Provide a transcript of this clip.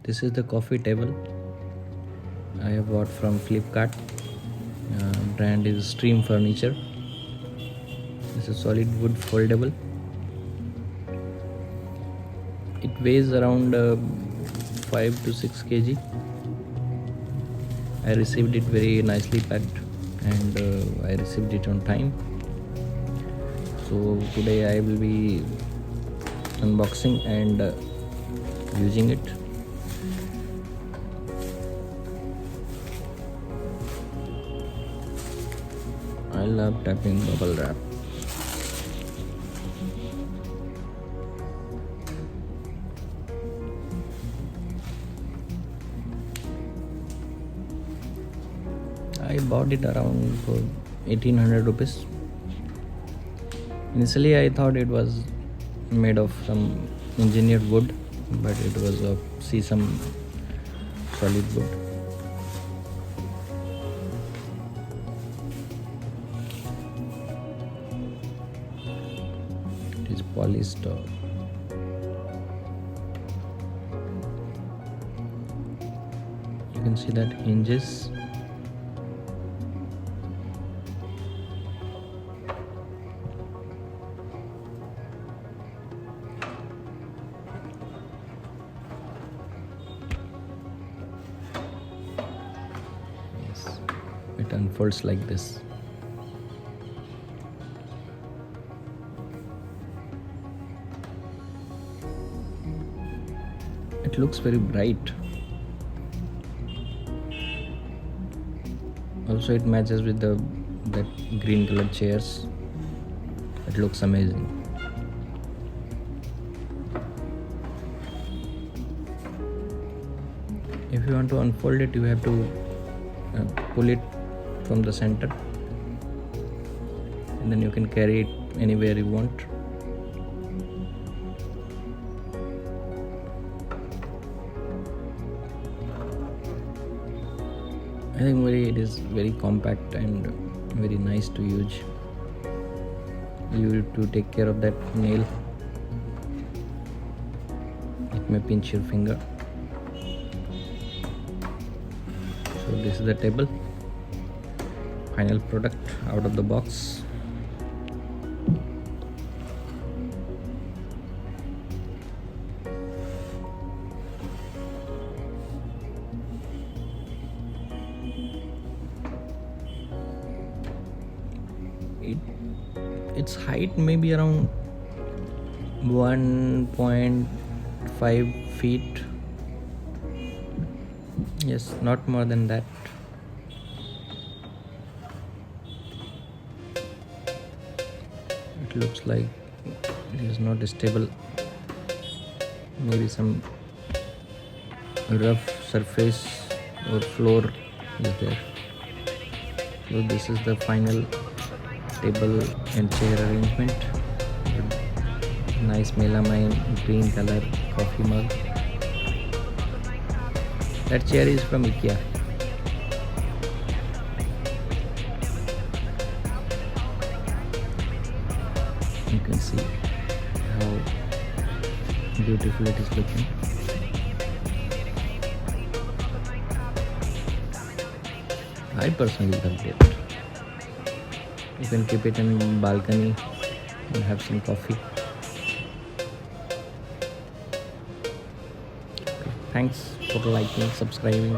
This is the coffee table I have bought from Flipkart. Brand is Stream Furniture. This is solid wood foldable. It weighs around 5 to 6 kg. I received it very nicely packed and I received it on time. So today I will be unboxing and using it. I love tapping bubble wrap. I bought it around for 1800 rupees. Initially I thought it was made of some engineered wood, but it was of sesame solid wood. It is polished. You can see that hinges. Yes, it unfolds like this. It looks very bright. Also, it matches with that green colored chairs. It looks amazing. If you want to unfold it, you have to pull it from the center, and then you can carry it anywhere you want. I think it is very compact and very nice to use. You have to take care of that nail. It may pinch your finger. So this is the table. Final product out of the box. Its height may be around 1.5 feet. Yes, not more than that. It looks like it is not stable. Maybe some rough surface or floor is there. So this is the final table and chair arrangement. Nice melamine green color coffee mug. That chair is from IKEA. You can see how beautiful it is looking. I personally loved it. You can keep it in balcony and have some coffee. Okay, thanks for liking, subscribing.